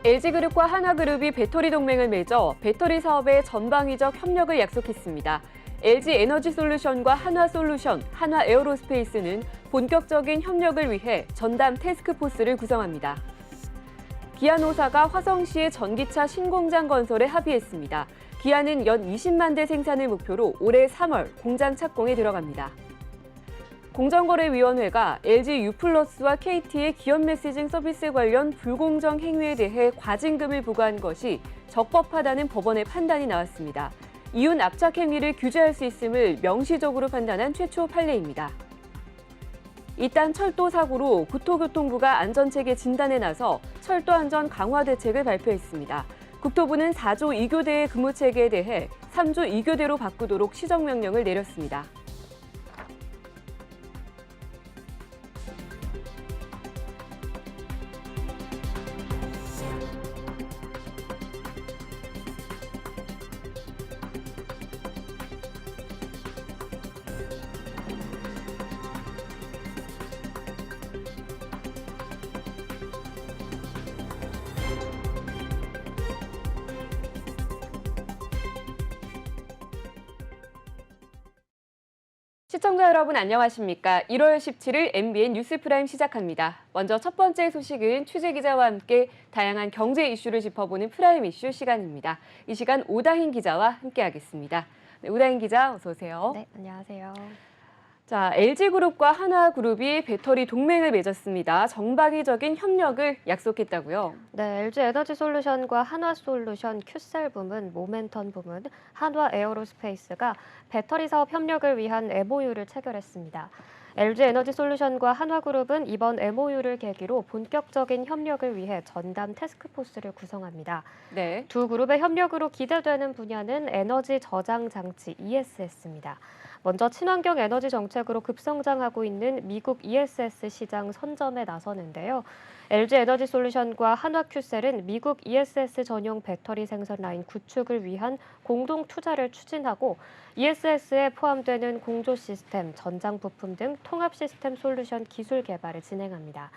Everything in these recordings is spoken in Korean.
LG그룹과 한화그룹이 배터리 동맹을 맺어 배터리 사업의 전방위적 협력을 약속했습니다. LG에너지솔루션과 한화솔루션, 한화에어로스페이스는 본격적인 협력을 위해 전담 태스크포스를 구성합니다. 기아 노사가 화성시의 전기차 신공장 건설에 합의했습니다. 기아는 연 20만 대 생산을 목표로 올해 3월 공장 착공에 들어갑니다. 공정거래위원회가 LG U+와 KT의 기업 메시징 서비스 관련 불공정 행위에 대해 과징금을 부과한 것이 적법하다는 법원의 판단이 나왔습니다. 이윤 압착 행위를 규제할 수 있음을 명시적으로 판단한 최초 판례입니다. 이딴 철도 사고로 국토교통부가 안전체계 진단에 나서 철도 안전 강화 대책을 발표했습니다. 국토부는 4조 2교대의 근무 체계에 대해 3조 2교대로 바꾸도록 시정명령을 내렸습니다. 시청자 여러분 안녕하십니까? 1월 17일 MBN 뉴스프라임 시작합니다. 먼저 첫 번째 소식은 취재기자와 함께 다양한 경제 이슈를 짚어보는 프라임 이슈 시간입니다. 이 시간 오다힌 기자와 함께하겠습니다. 네, 오다힌 기자 어서 오세요. 네, 안녕하세요. 자, LG그룹과 한화그룹이 배터리 동맹을 맺었습니다. 전방위적인 협력을 약속했다고요? 네, LG에너지솔루션과 한화솔루션 큐셀 부문, 모멘텀 부문, 한화에어로스페이스가 배터리 사업 협력을 위한 MOU를 체결했습니다. LG에너지솔루션과 한화그룹은 이번 MOU를 계기로 본격적인 협력을 위해 전담 태스크포스를 구성합니다. 네. 두 그룹의 협력으로 기대되는 분야는 에너지 저장 장치 ESS입니다. 먼저 친환경 에너지 정책으로 급성장하고 있는 미국 ESS 시장 선점에 나서는데요. LG에너지솔루션과 한화큐셀은 미국 ESS 전용 배터리 생산 라인 구축을 위한 공동 투자를 추진하고 ESS에 포함되는 공조 시스템, 전장 부품 등 통합 시스템 솔루션 기술 개발을 진행합니다.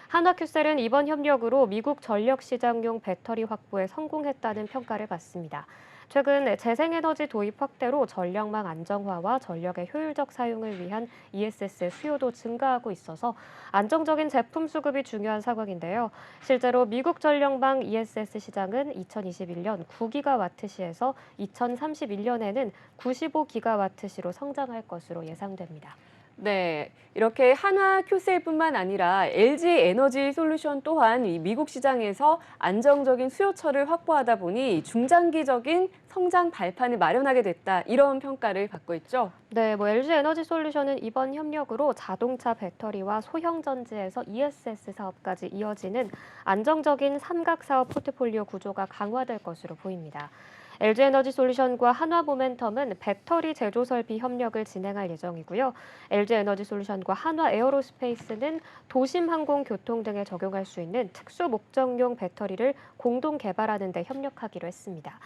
한화큐셀은 이번 협력으로 미국 전력 시장용 배터리 확보에 성공했다는 평가를 받습니다. 최근 재생에너지 도입 확대로 전력망 안정화와 전력의 효율적 사용을 위한 ESS 수요도 증가하고 있어서 안정적인 제품 수급이 중요한 상황인데요. 실제로 미국 전력망 ESS 시장은 2021년 9기가와트시에서 2031년에는 95기가와트시로 성장할 것으로 예상됩니다. 네, 이렇게 한화큐셀뿐만 아니라 LG에너지솔루션 또한 이 미국 시장에서 안정적인 수요처를 확보하다 보니 중장기적인 성장 발판을 마련하게 됐다, 이런 평가를 받고 있죠. 네, LG에너지솔루션은 이번 협력으로 자동차 배터리와 소형 전지에서 ESS 사업까지 이어지는 안정적인 삼각 사업 포트폴리오 구조가 강화될 것으로 보입니다. LG에너지솔루션과 한화모멘텀은 배터리 제조 설비 협력을 진행할 예정이고요. LG에너지솔루션과 한화에어로스페이스는 도심 항공 교통 등에 적용할 수 있는 특수 목적용 배터리를 공동 개발하는 데 협력하기로 했습니다.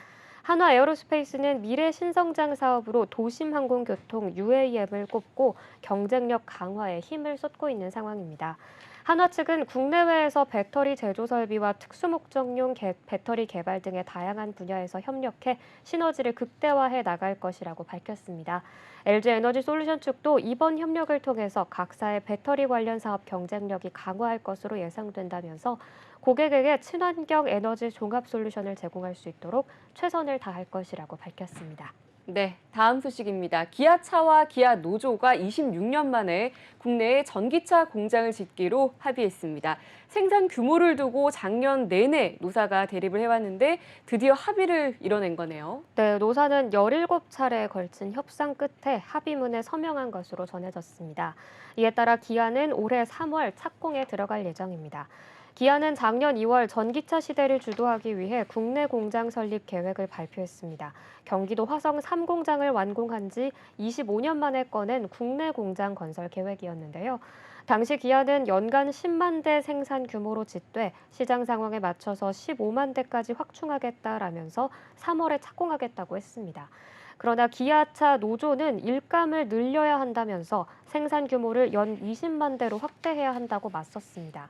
한화에어로스페이스는 미래 신성장 사업으로 도심 항공교통 UAM을 꼽고 경쟁력 강화에 힘을 쏟고 있는 상황입니다. 한화 측은 국내외에서 배터리 제조 설비와 특수목적용 배터리 개발 등의 다양한 분야에서 협력해 시너지를 극대화해 나갈 것이라고 밝혔습니다. LG에너지솔루션 측도 이번 협력을 통해서 각사의 배터리 관련 사업 경쟁력이 강화할 것으로 예상된다면서 고객에게 친환경 에너지 종합 솔루션을 제공할 수 있도록 최선을 다할 것이라고 밝혔습니다. 네, 다음 소식입니다. 기아차와 기아 노조가 26년 만에 국내에 전기차 공장을 짓기로 합의했습니다. 생산 규모를 두고 작년 내내 노사가 대립을 해왔는데 드디어 합의를 이뤄낸 거네요. 네, 노사는 17차례에 걸친 협상 끝에 합의문에 서명한 것으로 전해졌습니다. 이에 따라 기아는 올해 3월 착공에 들어갈 예정입니다. 기아는 작년 2월 전기차 시대를 주도하기 위해 국내 공장 설립 계획을 발표했습니다. 경기도 화성 3공장을 완공한 지 25년 만에 꺼낸 국내 공장 건설 계획이었는데요. 당시 기아는 연간 10만 대 생산 규모로 짓되 시장 상황에 맞춰서 15만 대까지 확충하겠다라면서 3월에 착공하겠다고 했습니다. 그러나 기아차 노조는 일감을 늘려야 한다면서 생산 규모를 연 20만 대로 확대해야 한다고 맞섰습니다.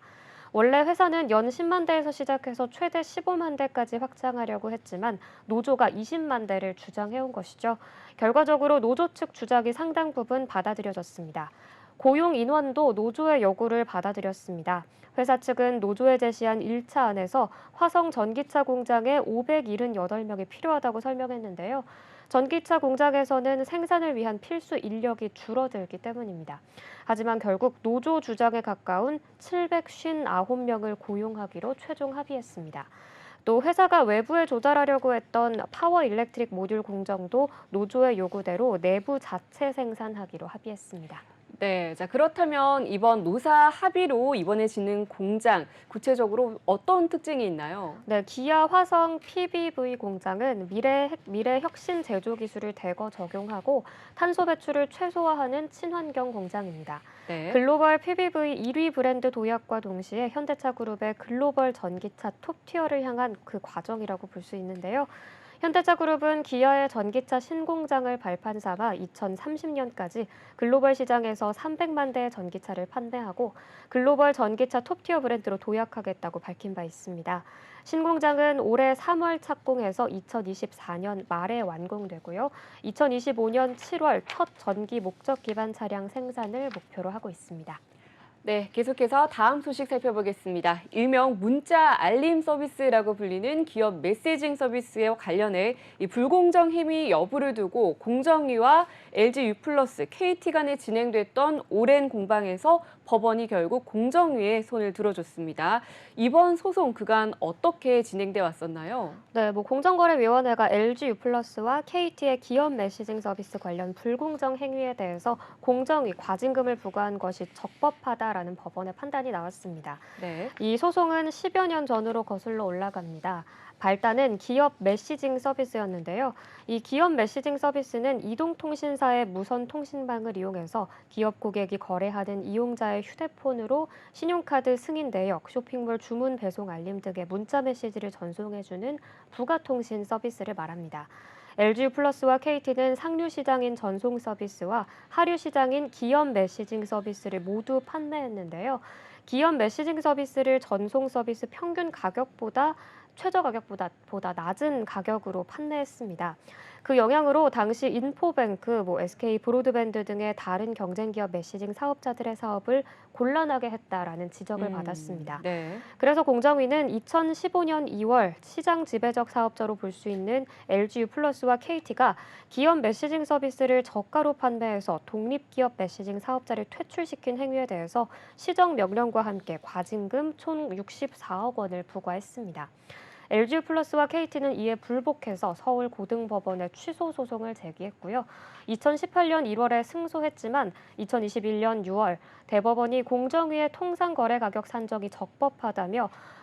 원래 회사는 연 10만 대에서 시작해서 최대 15만 대까지 확장하려고 했지만 노조가 20만 대를 주장해온 것이죠. 결과적으로 노조 측 주장이 상당 부분 받아들여졌습니다. 고용 인원도 노조의 요구를 받아들였습니다. 회사 측은 노조에 제시한 1차안에서 화성 전기차 공장에 578명이 필요하다고 설명했는데요. 전기차 공장에서는 생산을 위한 필수 인력이 줄어들기 때문입니다. 하지만 결국 노조 주장에 가까운 759명을 고용하기로 최종 합의했습니다. 또 회사가 외부에 조달하려고 했던 파워 일렉트릭 모듈 공정도 노조의 요구대로 내부 자체 생산하기로 합의했습니다. 네, 자 그렇다면 이번 노사 합의로 이번에 짓는 공장 구체적으로 어떤 특징이 있나요? 네, 기아 화성 PBV 공장은 미래 혁신 제조 기술을 대거 적용하고 탄소 배출을 최소화하는 친환경 공장입니다. 네. 글로벌 PBV 1위 브랜드 도약과 동시에 현대차 그룹의 글로벌 전기차 톱티어를 향한 그 과정이라고 볼 수 있는데요. 현대차 그룹은 기아의 전기차 신공장을 발판 삼아 2030년까지 글로벌 시장에서 300만 대의 전기차를 판매하고 글로벌 전기차 톱티어 브랜드로 도약하겠다고 밝힌 바 있습니다. 신공장은 올해 3월 착공해서 2024년 말에 완공되고요. 2025년 7월 첫 전기 목적 기반 차량 생산을 목표로 하고 있습니다. 네, 계속해서 다음 소식 살펴보겠습니다. 일명 문자 알림 서비스라고 불리는 기업 메시징 서비스에 관련해 이 불공정 행위 여부를 두고 공정위와 LG U+, KT 간에 진행됐던 오랜 공방에서 법원이 결국 공정위에 손을 들어줬습니다. 이번 소송 그간 어떻게 진행돼 왔었나요? 네, 공정거래위원회가 LG U+와 KT의 기업 메시징 서비스 관련 불공정 행위에 대해서 공정위 과징금을 부과한 것이 적법하다라는 법원의 판단이 나왔습니다. 네. 이 소송은 10여 년 전으로 거슬러 올라갑니다. 발단은 기업 메시징 서비스였는데요. 이 기업 메시징 서비스는 이동통신사의 무선 통신망을 이용해서 기업 고객이 거래하는 이용자의 휴대폰으로 신용카드 승인 내역, 쇼핑몰 주문 배송 알림 등의 문자 메시지를 전송해주는 부가통신 서비스를 말합니다. LG U+와 KT는 상류 시장인 전송 서비스와 하류 시장인 기업 메시징 서비스를 모두 판매했는데요. 기업 메시징 서비스를 전송 서비스 평균 가격보다 최저 가격보다 낮은 가격으로 판매했습니다. 그 영향으로 당시 인포뱅크, SK 브로드밴드 등의 다른 경쟁 기업 메시징 사업자들의 사업을 곤란하게 했다라는 지적을 받았습니다. 네. 그래서 공정위는 2015년 2월 시장 지배적 사업자로 볼 수 있는 LG U+와 KT가 기업 메시징 서비스를 저가로 판매해서 독립기업 메시징 사업자를 퇴출시킨 행위에 대해서 시정 명령과 함께 과징금 총 64억 원을 부과했습니다. LG U+와 KT는 이에 불복해서 서울고등법원에 취소 소송을 제기했고요. 2018년 1월에 승소했지만 2021년 6월 대법원이 공정위의 통상거래가격 산정이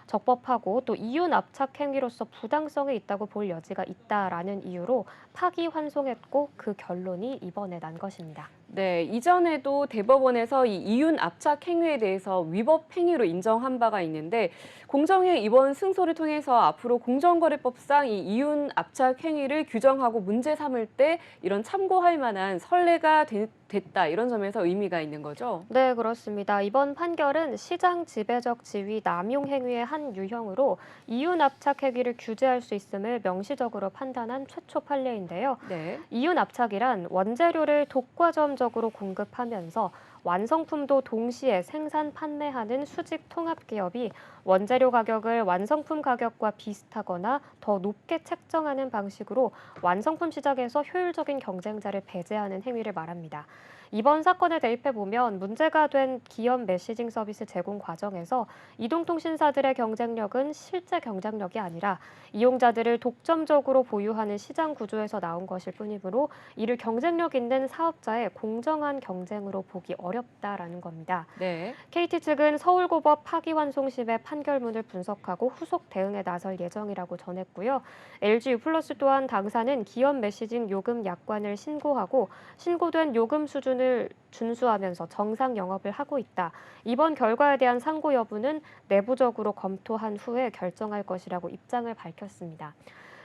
적법하고 또 이윤압착 행위로서 부당성이 있다고 볼 여지가 있다라는 이유로 파기환송했고 그 결론이 이번에 난 것입니다. 네, 이전에도 대법원에서 이 이윤 압착 행위에 대해서 위법 행위로 인정한 바가 있는데 공정위 이번 승소를 통해서 앞으로 공정거래법상 이 이윤 압착 행위를 규정하고 문제 삼을 때 이런 참고할 만한 선례가 됐다 이런 점에서 의미가 있는 거죠? 네, 그렇습니다. 이번 판결은 시장 지배적 지위 남용 행위의 한 유형으로 이윤 압착 행위를 규제할 수 있음을 명시적으로 판단한 최초 판례인데요. 네. 이윤 압착이란 원재료를 독과점적으로 공급하면서 완성품도 동시에 생산 판매하는 수직 통합 기업이 원재료 가격을 완성품 가격과 비슷하거나 더 높게 책정하는 방식으로 완성품 시장에서 효율적인 경쟁자를 배제하는 행위를 말합니다. 이번 사건에 대입해 보면 문제가 된 기업 메시징 서비스 제공 과정에서 이동통신사들의 경쟁력은 실제 경쟁력이 아니라 이용자들을 독점적으로 보유하는 시장 구조에서 나온 것일 뿐이므로 이를 경쟁력 있는 사업자의 공정한 경쟁으로 보기 어렵다라는 겁니다. 네. KT 측은 서울고법 파기환송심의 판결문을 분석하고 후속 대응에 나설 예정이라고 전했고요. LG U+ 또한 당사는 기업 메시징 요금 약관을 신고하고 신고된 요금 수준을 준수하면서 정상 영업을 하고 있다. 이번 결과에 대한 상고 여부는 내부적으로 검토한 후에 결정할 것이라고 입장을 밝혔습니다.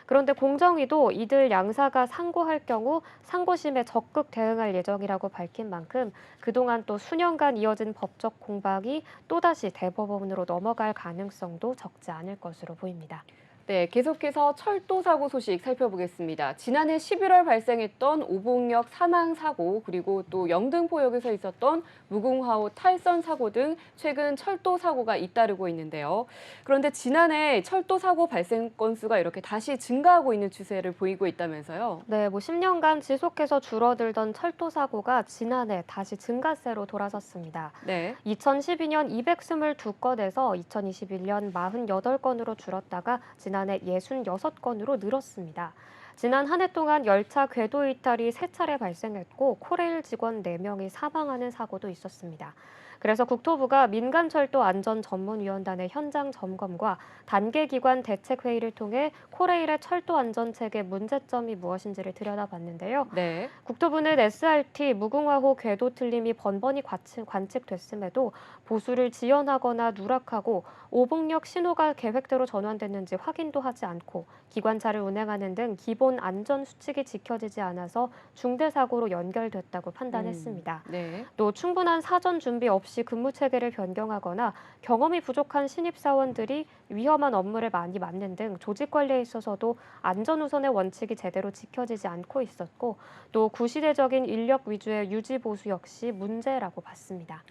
그런데 공정위도 이들 양사가 상고할 경우 상고심에 적극 대응할 예정이라고 밝힌 만큼 그동안 또 수년간 이어진 법적 공방이 또다시 대법원으로 넘어갈 가능성도 적지 않을 것으로 보입니다. 네, 계속해서 철도 사고 소식 살펴보겠습니다. 지난해 11월 발생했던 오봉역 사망 사고, 그리고 또 영등포역에서 있었던 무궁화호 탈선 사고 등 최근 철도 사고가 잇따르고 있는데요. 그런데 지난해 철도 사고 발생 건수가 이렇게 다시 증가하고 있는 추세를 보이고 있다면서요? 네, 10년간 지속해서 줄어들던 철도 사고가 지난해 다시 증가세로 돌아섰습니다. 네. 2012년 222건에서 2021년 48건으로 줄었다가 지난해 66건으로 늘었습니다. 지난 한 해 동안 열차 궤도 이탈이 3차례 발생했고 코레일 직원 4명이 사망하는 사고도 있었습니다. 그래서 국토부가 민간철도안전전문위원단의 현장 점검과 단계기관 대책회의를 통해 코레일의 철도 안전체계 문제점이 무엇인지를 들여다봤는데요. 네. 국토부는 SRT 무궁화호 궤도 틀림이 번번이 관측됐음에도 보수를 지연하거나 누락하고 오봉역 신호가 계획대로 전환됐는지 확인도 하지 않고 기관차를 운행하는 등 기본 안전 수칙이 지켜지지 않아서 중대 사고로 연결됐다고 판단했습니다. 네. 또 충분한 사전 준비 없이 근무 체계를 변경하거나 경험이 부족한 신입사원들이 위험한 업무를 많이 맡는 등 조직 관리에 있어서도 안전 우선의 원칙이 제대로 지켜지지 않고 있었고 또 구시대적인 인력 위주의 유지 보수 역시 문제라고 봤습니다.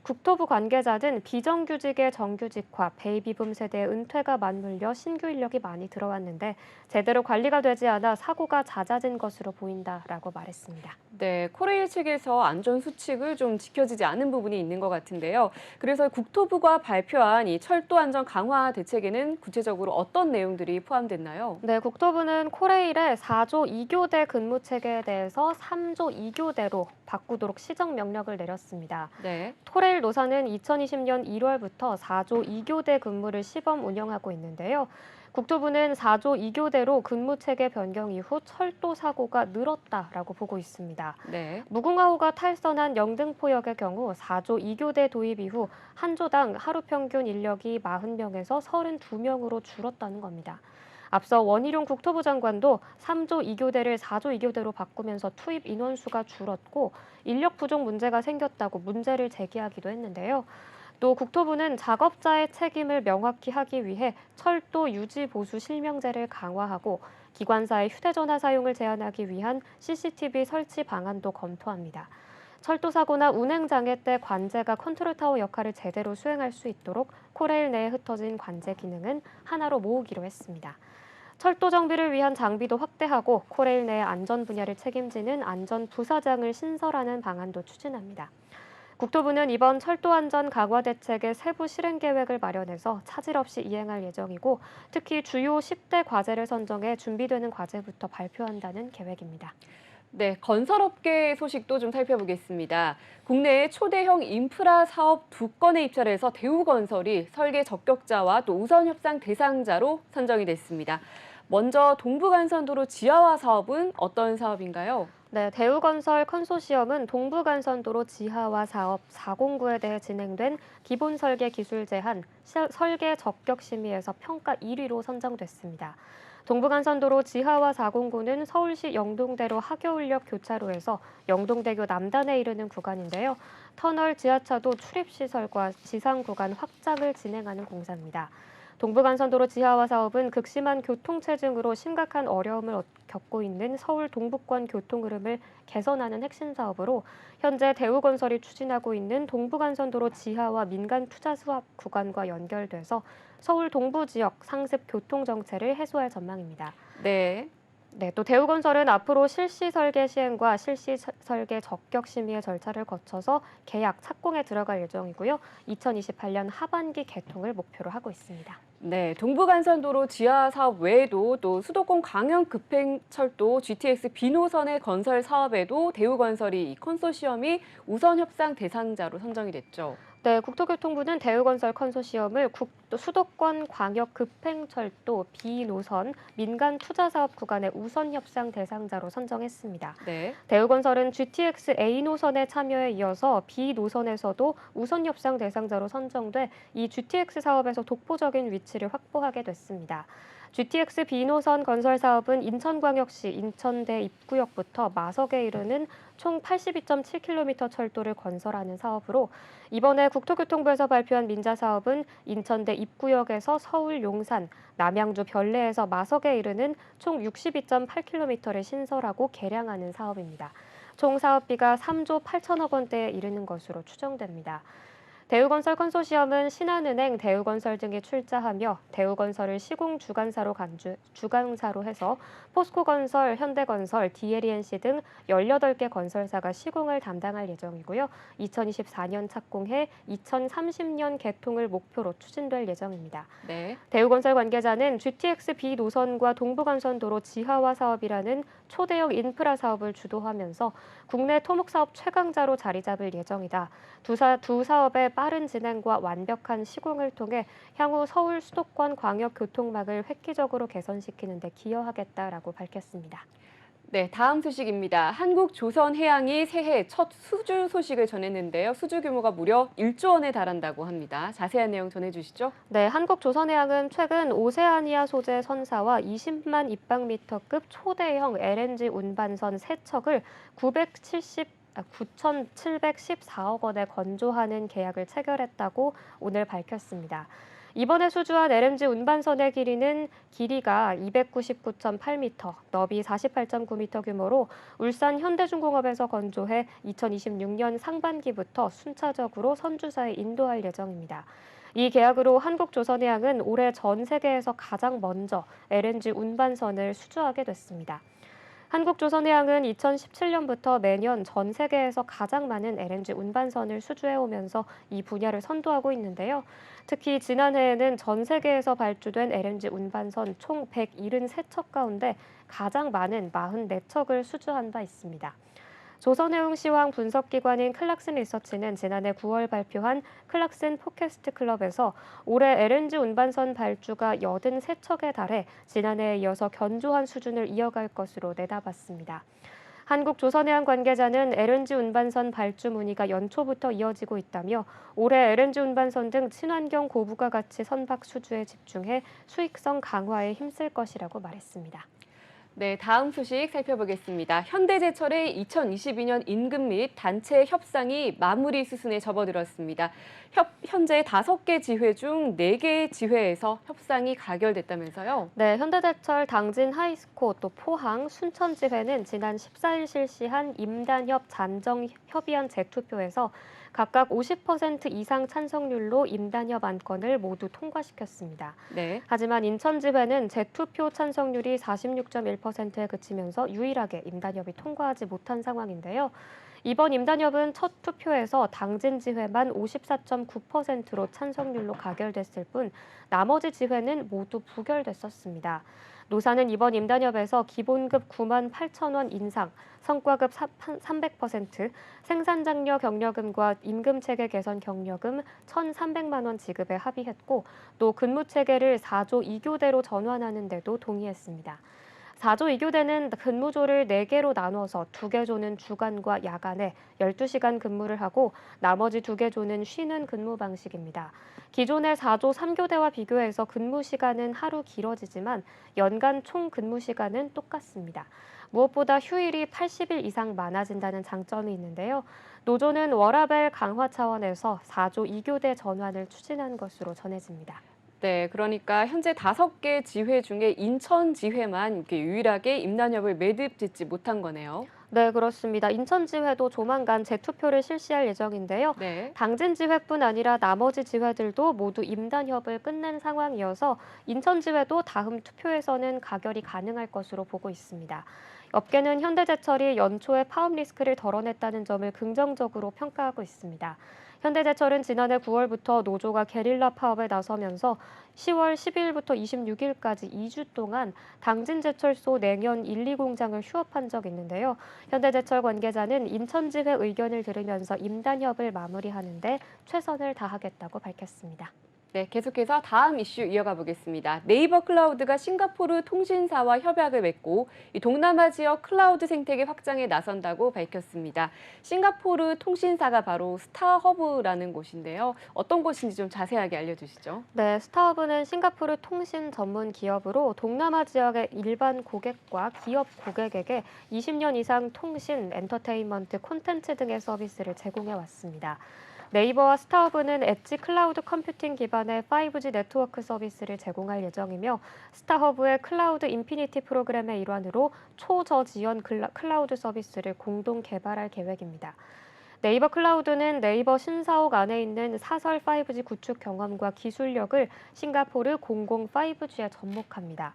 국토부 관계자는 비정규직의 정규직화, 베이비붐 세대의 은퇴가 맞물려 신규 인력이 많이 들어왔는데 제대로 관리가 되지 않아 사고가 잦아진 것으로 보인다라고 말했습니다. 네, 코레일 측에서 안전 수칙을 좀 지켜지지 않은 부분이 있는 것 같은데요. 그래서 국토부가 발표한 이 철도 안전 강화 대책에는 구체적으로 어떤 내용들이 포함됐나요? 네, 국토부는 코레일의 4조 2교대 근무 체계에 대해서 3조 2교대로 바꾸도록 시정 명령을 내렸습니다. 네. 코레일 노사는 2020년 1월부터 4조 2교대 근무를 시범 운영하고 있는데요. 국토부는 4조 2교대로 근무 체계 변경 이후 철도 사고가 늘었다라고 보고 있습니다. 네. 무궁화호가 탈선한 영등포역의 경우 4조 2교대 도입 이후 한 조당 하루 평균 인력이 40명에서 32명으로 줄었다는 겁니다. 앞서 원희룡 국토부 장관도 3조 2교대를 4조 2교대로 바꾸면서 투입 인원수가 줄었고 인력 부족 문제가 생겼다고 문제를 제기하기도 했는데요. 또 국토부는 작업자의 책임을 명확히 하기 위해 철도 유지 보수 실명제를 강화하고 기관사의 휴대전화 사용을 제한하기 위한 CCTV 설치 방안도 검토합니다. 철도 사고나 운행 장애 때 관제가 컨트롤타워 역할을 제대로 수행할 수 있도록 코레일 내에 흩어진 관제 기능은 하나로 모으기로 했습니다. 철도 정비를 위한 장비도 확대하고 코레일 내 안전 분야를 책임지는 안전부사장을 신설하는 방안도 추진합니다. 국토부는 이번 철도 안전 강화 대책의 세부 실행 계획을 마련해서 차질 없이 이행할 예정이고 특히 주요 10대 과제를 선정해 준비되는 과제부터 발표한다는 계획입니다. 네, 건설업계 소식도 좀 살펴보겠습니다. 국내의 초대형 인프라 사업 2건에 입찰을 해서 대우건설이 설계 적격자와 또 우선 협상 대상자로 선정이 됐습니다. 먼저 동부간선도로 지하화 사업은 어떤 사업인가요? 네, 대우건설 컨소시엄은 동부간선도로 지하화 사업 409에 대해 진행된 기본 설계 기술 제한 설계 적격 심의에서 평가 1위로 선정됐습니다. 동부간선도로 지하화 409는 서울시 영동대로 하교울역 교차로에서 영동대교 남단에 이르는 구간인데요. 터널 지하차도 출입시설과 지상 구간 확장을 진행하는 공사입니다. 동부간선도로 지하화 사업은 극심한 교통체증으로 심각한 어려움을 겪고 있는 서울 동부권 교통 흐름을 개선하는 핵심 사업으로 현재 대우건설이 추진하고 있는 동부간선도로 지하화 민간 투자 수합 구간과 연결돼서 서울 동부 지역 상습 교통 정체를 해소할 전망입니다. 네. 네, 또 대우건설은 앞으로 실시 설계 시행과 실시 설계 적격 심의의 절차를 거쳐서 계약 착공에 들어갈 예정이고요. 2028년 하반기 개통을 목표로 하고 있습니다. 네, 동부간선도로 지하 사업 외에도 또 수도권 광역 급행철도 GTX B노선의 건설 사업에도 대우건설이 이 컨소시엄이 우선 협상 대상자로 선정이 됐죠. 네, 국토교통부는 대우건설 컨소시엄을 또 수도권 광역 급행철도 B노선 민간 투자 사업 구간의 우선 협상 대상자로 선정했습니다. 네. 대우건설은 GTX A 노선의 참여에 이어서 B 노선에서도 우선 협상 대상자로 선정돼 이 GTX 사업에서 독보적인 위치를 확보하게 됐습니다. GTX B 노선 건설 사업은 인천광역시 인천대 입구역부터 마석에 이르는 총 82.7km 철도를 건설하는 사업으로 이번에 국토교통부에서 발표한 민자 사업은 인천대 입구역에서 서울 용산, 남양주 별내에서 마석에 이르는 총 62.8km를 신설하고 개량하는 사업입니다. 총 사업비가 3조 8천억 원대에 이르는 것으로 추정됩니다. 대우건설 컨소시엄은 신한은행, 대우건설 등이 출자하며 대우건설을 시공 주관사로 해서 포스코건설, 현대건설, DLENC 등 18개 건설사가 시공을 담당할 예정이고요. 2024년 착공해 2030년 개통을 목표로 추진될 예정입니다. 네. 대우건설 관계자는 GTX B 노선과 동부간선도로 지하화 사업이라는 초대형 인프라 사업을 주도하면서 국내 토목사업 최강자로 자리 잡을 예정이다. 두 사업의 빠른 진행과 완벽한 시공을 통해 향후 서울 수도권 광역 교통망을 획기적으로 개선시키는 데 기여하겠다라고 밝혔습니다. 네, 다음 소식입니다. 한국조선해양이 새해 첫 수주 소식을 전했는데요. 수주 규모가 무려 1조 원에 달한다고 합니다. 자세한 내용 전해주시죠. 네, 한국조선해양은 최근 오세아니아 소재 선사와 20만 입방미터급 초대형 LNG 운반선 3척을 9,714억 원에 건조하는 계약을 체결했다고 오늘 밝혔습니다. 이번에 수주한 LNG 운반선의 길이가 299.8m, 너비 48.9m 규모로 울산 현대중공업에서 건조해 2026년 상반기부터 순차적으로 선주사에 인도할 예정입니다. 이 계약으로 한국조선해양은 올해 전 세계에서 가장 먼저 LNG 운반선을 수주하게 됐습니다. 한국조선해양은 2017년부터 매년 전 세계에서 가장 많은 LNG 운반선을 수주해오면서 이 분야를 선도하고 있는데요. 특히 지난해에는 전 세계에서 발주된 LNG 운반선 총 173척 가운데 가장 많은 44척을 수주한 바 있습니다. 조선해운 시황 분석기관인 클락슨 리서치는 지난해 9월 발표한 클락슨 포캐스트 클럽에서 올해 LNG 운반선 발주가 83척에 달해 지난해에 이어서 견조한 수준을 이어갈 것으로 내다봤습니다. 한국조선해양 관계자는 LNG 운반선 발주 문의가 연초부터 이어지고 있다며 올해 LNG 운반선 등 친환경 고부가 가치 선박 수주에 집중해 수익성 강화에 힘쓸 것이라고 말했습니다. 네, 다음 소식 살펴보겠습니다. 현대제철의 2022년 임금 및 단체 협상이 마무리 수순에 접어들었습니다. 현재 5개 지회 중 4개의 지회에서 협상이 가결됐다면서요? 네, 현대제철 당진 하이스코 또 포항 순천 지회는 지난 14일 실시한 임단협 잔정협의안 재투표에서 각각 50% 이상 찬성률로 임단협 안건을 모두 통과시켰습니다. 네. 하지만 인천지회는 재투표 찬성률이 46.1%에 그치면서 유일하게 임단협이 통과하지 못한 상황인데요. 이번 임단협은 첫 투표에서 당진지회만 54.9%로 찬성률로 가결됐을 뿐 나머지 지회는 모두 부결됐었습니다. 노사는 이번 임단협에서 기본급 9만 8천 원 인상, 성과급 300%, 생산장려 격려금과 임금체계 개선 격려금 1,300만 원 지급에 합의했고 또 근무체계를 4조 2교대로 전환하는 데도 동의했습니다. 4조 2교대는 근무조를 4개로 나눠서 2개 조는 주간과 야간에 12시간 근무를 하고 나머지 2개 조는 쉬는 근무 방식입니다. 기존의 4조 3교대와 비교해서 근무 시간은 하루 길어지지만 연간 총 근무 시간은 똑같습니다. 무엇보다 휴일이 80일 이상 많아진다는 장점이 있는데요. 노조는 워라밸 강화 차원에서 4조 2교대 전환을 추진한 것으로 전해집니다. 네, 그러니까 현재 5개 지회 중에 인천지회만 이렇게 유일하게 임단협을 매듭짓지 못한 거네요. 네, 그렇습니다. 인천지회도 조만간 재투표를 실시할 예정인데요. 네. 당진지회뿐 아니라 나머지 지회들도 모두 임단협을 끝낸 상황이어서 인천지회도 다음 투표에서는 가결이 가능할 것으로 보고 있습니다. 업계는 현대제철이 연초에 파업 리스크를 덜어냈다는 점을 긍정적으로 평가하고 있습니다. 현대제철은 지난해 9월부터 노조가 게릴라 파업에 나서면서 10월 12일부터 26일까지 2주 동안 당진제철소 냉연 1, 2공장을 휴업한 적이 있는데요. 현대제철 관계자는 인천지회 의견을 들으면서 임단협을 마무리하는 데 최선을 다하겠다고 밝혔습니다. 네, 계속해서 다음 이슈 이어가 보겠습니다. 네이버 클라우드가 싱가포르 통신사와 협약을 맺고 이 동남아 지역 클라우드 생태계 확장에 나선다고 밝혔습니다. 싱가포르 통신사가 바로 스타허브라는 곳인데요. 어떤 곳인지 좀 자세하게 알려주시죠. 네, 스타허브는 싱가포르 통신 전문 기업으로 동남아 지역의 일반 고객과 기업 고객에게 20년 이상 통신, 엔터테인먼트, 콘텐츠 등의 서비스를 제공해 왔습니다. 네이버와 스타허브는 엣지 클라우드 컴퓨팅 기반의 5G 네트워크 서비스를 제공할 예정이며 스타허브의 클라우드 인피니티 프로그램의 일환으로 초저지연 클라우드 서비스를 공동 개발할 계획입니다. 네이버 클라우드는 네이버 신사옥 안에 있는 사설 5G 구축 경험과 기술력을 싱가포르 공공 5G에 접목합니다.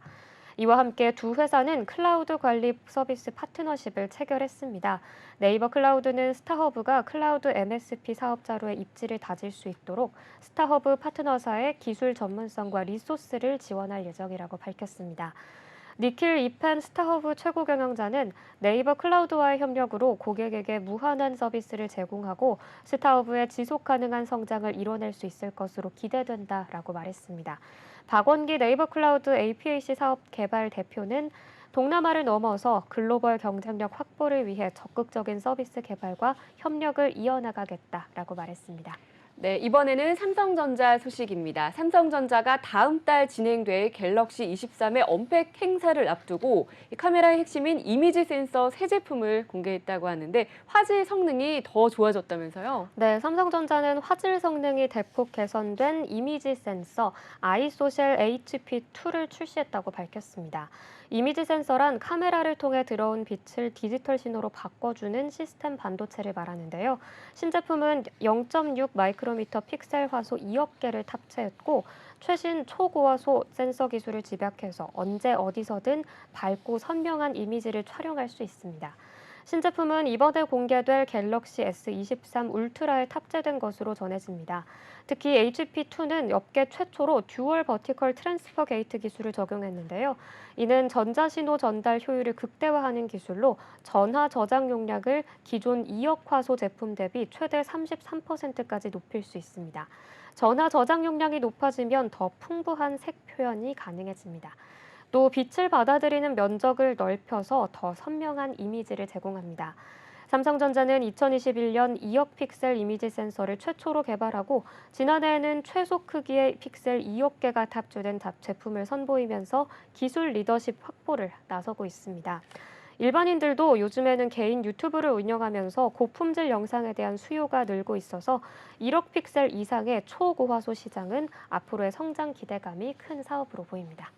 이와 함께 두 회사는 클라우드 관리 서비스 파트너십을 체결했습니다. 네이버 클라우드는 스타허브가 클라우드 MSP 사업자로의 입지를 다질 수 있도록 스타허브 파트너사의 기술 전문성과 리소스를 지원할 예정이라고 밝혔습니다. 니킬 이펜 스타허브 최고 경영자는 네이버 클라우드와의 협력으로 고객에게 무한한 서비스를 제공하고 스타허브의 지속 가능한 성장을 이뤄낼 수 있을 것으로 기대된다라고 말했습니다. 박원기 네이버 클라우드 APAC 사업 개발 대표는 동남아를 넘어서 글로벌 경쟁력 확보를 위해 적극적인 서비스 개발과 협력을 이어나가겠다라고 말했습니다. 네, 이번에는 삼성전자 소식입니다. 삼성전자가 다음 달 진행될 갤럭시 23의 언팩 행사를 앞두고 이 카메라의 핵심인 이미지 센서 새 제품을 공개했다고 하는데 화질 성능이 더 좋아졌다면서요? 네, 삼성전자는 화질 성능이 대폭 개선된 이미지 센서 아이소셜 HP2를 출시했다고 밝혔습니다. 이미지 센서란 카메라를 통해 들어온 빛을 디지털 신호로 바꿔주는 시스템 반도체를 말하는데요. 신제품은 0.6 마이크로미터 픽셀 화소 2억 개를 탑재했고 최신 초고화소 센서 기술을 집약해서 언제 어디서든 밝고 선명한 이미지를 촬영할 수 있습니다. 신제품은 이번에 공개될 갤럭시 S23 울트라에 탑재된 것으로 전해집니다. 특히 HP2는 업계 최초로 듀얼 버티컬 트랜스퍼 게이트 기술을 적용했는데요. 이는 전자신호 전달 효율을 극대화하는 기술로 전화 저장 용량을 기존 2억 화소 제품 대비 최대 33%까지 높일 수 있습니다. 전화 저장 용량이 높아지면 더 풍부한 색 표현이 가능해집니다. 또 빛을 받아들이는 면적을 넓혀서 더 선명한 이미지를 제공합니다. 삼성전자는 2021년 2억 픽셀 이미지 센서를 최초로 개발하고 지난해에는 최소 크기의 픽셀 2억 개가 탑재된 제품을 선보이면서 기술 리더십 확보를 나서고 있습니다. 일반인들도 요즘에는 개인 유튜브를 운영하면서 고품질 영상에 대한 수요가 늘고 있어서 1억 픽셀 이상의 초고화소 시장은 앞으로의 성장 기대감이 큰 사업으로 보입니다.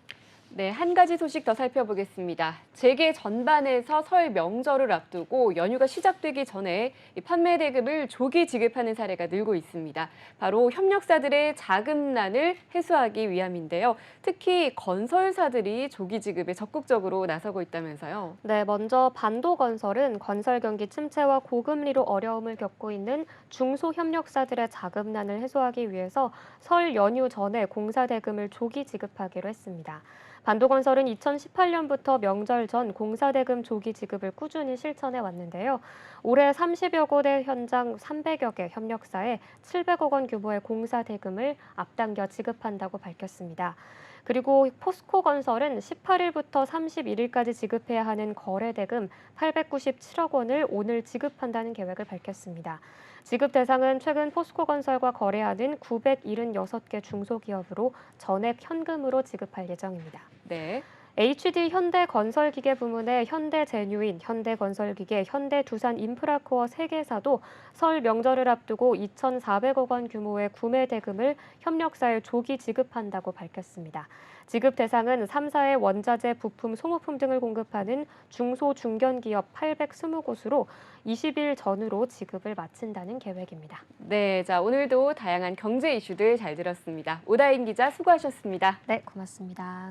네, 한 가지 소식 더 살펴보겠습니다. 재계 전반에서 설 명절을 앞두고 연휴가 시작되기 전에 이 판매 대금을 조기 지급하는 사례가 늘고 있습니다. 바로 협력사들의 자금난을 해소하기 위함인데요. 특히 건설사들이 조기 지급에 적극적으로 나서고 있다면서요. 네, 먼저 반도건설은 건설 경기 침체와 고금리로 어려움을 겪고 있는 중소협력사들의 자금난을 해소하기 위해서 설 연휴 전에 공사 대금을 조기 지급하기로 했습니다. 반도건설은 2018년부터 명절 전 공사대금 조기 지급을 꾸준히 실천해 왔는데요. 올해 30여 곳의 현장 300여 개 협력사에 700억 원 규모의 공사대금을 앞당겨 지급한다고 밝혔습니다. 그리고 포스코건설은 18일부터 31일까지 지급해야 하는 거래대금 897억 원을 오늘 지급한다는 계획을 밝혔습니다. 지급 대상은 최근 포스코건설과 거래하는 976개 중소기업으로 전액 현금으로 지급할 예정입니다. 네. HD 현대건설기계 부문의 현대제뉴인, 현대건설기계, 현대두산인프라코어 3개사도 설 명절을 앞두고 2,400억 원 규모의 구매 대금을 협력사에 조기 지급한다고 밝혔습니다. 지급 대상은 3사의 원자재, 부품, 소모품 등을 공급하는 중소중견기업 820곳으로 20일 전후로 지급을 마친다는 계획입니다. 네, 자 오늘도 다양한 경제 이슈들 잘 들었습니다. 오다인 기자 수고하셨습니다. 네, 고맙습니다.